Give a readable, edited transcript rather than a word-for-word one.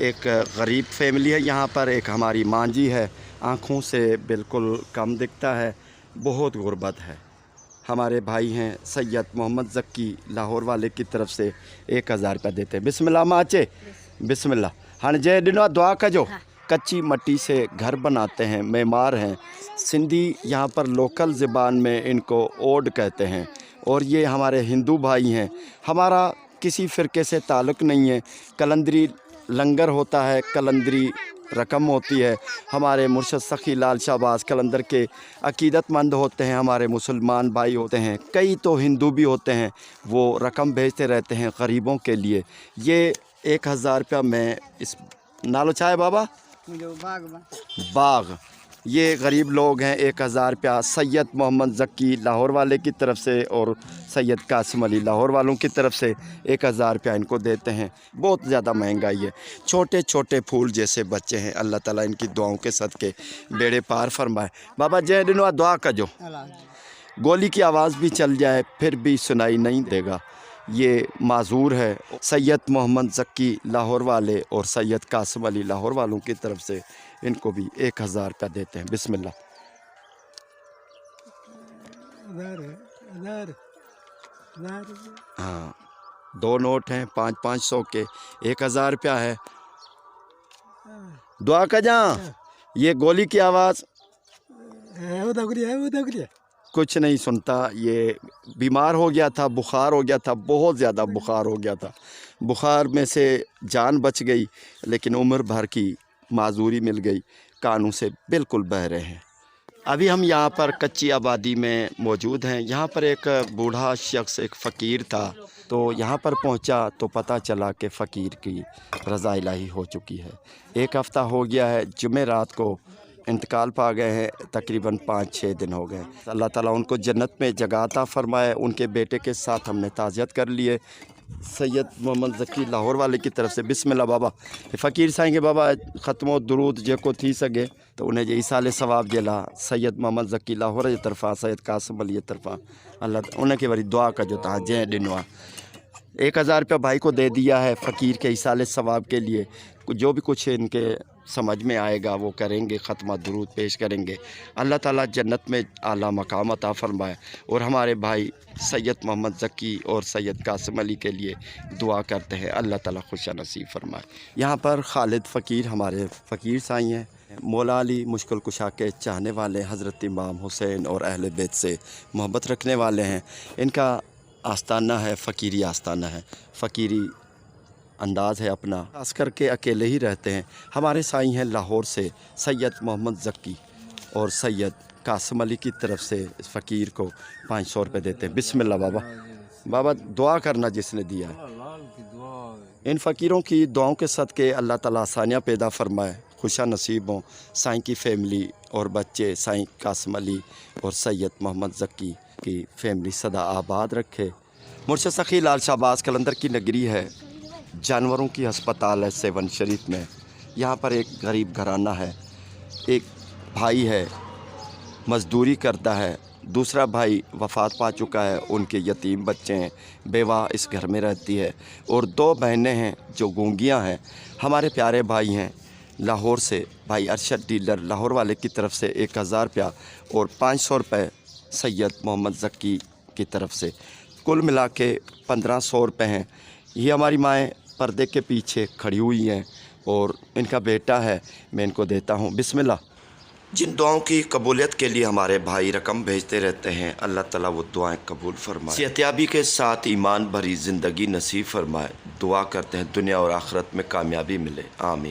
ایک غریب فیملی ہے یہاں پر، ایک ہماری ماں جی ہے، آنکھوں سے بالکل کم دکھتا ہے، بہت غربت ہے۔ ہمارے بھائی ہیں سید محمد زکی لاہور والے کی طرف سے 1000 روپیہ دیتے ہیں۔ بسم اللہ ماچے، بسم اللہ۔ ہاں جے ڈنو دعا کجو۔ کچی مٹی سے گھر بناتے ہیں، معمار ہیں، سندھی یہاں پر لوکل زبان میں ان کو اوڈ کہتے ہیں، اور یہ ہمارے ہندو بھائی ہیں۔ ہمارا کسی فرقے سے تعلق نہیں ہے۔ کلندری لنگر ہوتا ہے، کلندری رقم ہوتی ہے۔ ہمارے مرشد سخی لال شہباز کلندر کے عقیدت مند ہوتے ہیں، ہمارے مسلمان بھائی ہوتے ہیں، کئی تو ہندو بھی ہوتے ہیں، وہ رقم بھیجتے رہتے ہیں غریبوں کے لیے۔ یہ 1000 روپیہ میں اس نالو چاہے بابا باغ، یہ غریب لوگ ہیں۔ 1000 روپیہ سید محمد زکی لاہور والے کی طرف سے اور سید قاسم علی لاہور والوں کی طرف سے 1000 روپیہ ان کو دیتے ہیں۔ بہت زیادہ مہنگائی ہے۔ چھوٹے چھوٹے پھول جیسے بچے ہیں، اللہ تعالیٰ ان کی دعاؤں کے صدقے بیڑے پار فرمائے۔ بابا جے دنوا دعا کجو، گولی کی آواز بھی چل جائے پھر بھی سنائی نہیں دے گا۔ یہ معذور ہے۔ سید محمد زکی لاہور والے اور سید قاسم علی لاہور والوں کی طرف سے ان کو بھی 1000 روپیہ دیتے ہیں۔ بسم اللہ۔ ہاں، 2 نوٹ ہیں 500 کے، 1000 روپیہ ہے۔ دعا کا جاں، یہ گولی کی آواز کچھ نہیں سنتا۔ یہ بیمار ہو گیا تھا، بخار ہو گیا تھا، بہت زیادہ بخار ہو گیا تھا۔ بخار میں سے جان بچ گئی، لیکن عمر بھر کی معذوری مل گئی، کانوں سے بالکل بہہ رہے ہیں۔ ابھی ہم یہاں پر کچی آبادی میں موجود ہیں۔ یہاں پر ایک بوڑھا شخص، ایک فقیر تھا، تو یہاں پر پہنچا تو پتہ چلا کہ فقیر کی رضا الہی ہو چکی ہے۔ 1 ہفتہ ہو گیا ہے، جمعرات کو انتقال پا گئے ہیں، تقریباً 5-6 دن ہو گئے۔ اللہ تعالیٰ ان کو جنت میں جگہ عطا فرمائے۔ ان کے بیٹے کے ساتھ ہم نے تعزیت کر لیے سید محمد زکی لاہور والے کی طرف سے۔ بسم اللہ بابا۔ فقیر سائیں کے بابا ختم و درود جے کو تھی سگے تو انہیں جے ایسال ثواب جلا سید محمد زکی لاہور جے طرفا، سید قاسم علی طرفا، اللہ انہیں کے وری دعا کا جو تھا جے ڈنوا 1000 روپیہ بھائی کو دے دیا ہے فقیر کے ایسال ثواب کے لیے۔ جو بھی کچھ ان کے سمجھ میں آئے گا وہ کریں گے، ختمہ درود پیش کریں گے۔ اللہ تعالیٰ جنت میں اعلیٰ مقام عطا فرمائے، اور ہمارے بھائی سید محمد زکی اور سید قاسم علی کے لیے دعا کرتے ہیں، اللہ تعالیٰ خوش نصیب فرمائے۔ یہاں پر خالد فقیر ہمارے فقیر سائی ہیں، مولا علی مشکل کشا کے چاہنے والے، حضرت امام حسین اور اہل بیت سے محبت رکھنے والے ہیں۔ ان کا آستانہ ہے، فقیری آستانہ ہے، فقیری انداز ہے اپنا، خاص کر کے اکیلے ہی رہتے ہیں۔ ہمارے سائی ہیں لاہور سے سید محمد زکی اور سید قاسم علی کی طرف سے اس فقیر کو 500 روپے دیتے ہیں۔ بسم اللہ بابا۔ بابا دعا کرنا جس نے دیا ہے، ان فقیروں کی دعاؤں کے صدقے اللہ تعالیٰ آسانیاں پیدا فرمائے، خوشا نصیب ہوں۔ سائیں کی فیملی اور بچے، سائیں قاسم علی اور سید محمد زکی کی فیملی سدا آباد رکھے۔ مرشد سخی لال شہباز کلندر کی نگری ہے، جانوروں کی ہسپتال ہے 7 شریف میں۔ یہاں پر ایک غریب گھرانہ ہے، ایک بھائی ہے مزدوری کرتا ہے، دوسرا بھائی وفات پا چکا ہے، ان کے یتیم بچے ہیں، بیوہ اس گھر میں رہتی ہے، اور 2 بہنیں ہیں جو گونگیاں ہیں۔ ہمارے پیارے بھائی ہیں لاہور سے، بھائی ارشد ڈیلر لاہور والے کی طرف سے 1000 روپیہ اور 500 روپے سید محمد زکی کی طرف سے، کل ملا کے 1500 روپے ہیں۔ یہ ہماری مائیں پردے کے پیچھے کھڑی ہوئی ہیں، اور ان کا بیٹا ہے، میں ان کو دیتا ہوں۔ بسم اللہ۔ جن دعاؤں کی قبولیت کے لیے ہمارے بھائی رقم بھیجتے رہتے ہیں، اللہ تعالیٰ وہ دعائیں قبول فرمائے، صحتیابی کے ساتھ ایمان بھری زندگی نصیب فرمائے۔ دعا کرتے ہیں دنیا اور آخرت میں کامیابی ملے، آمین۔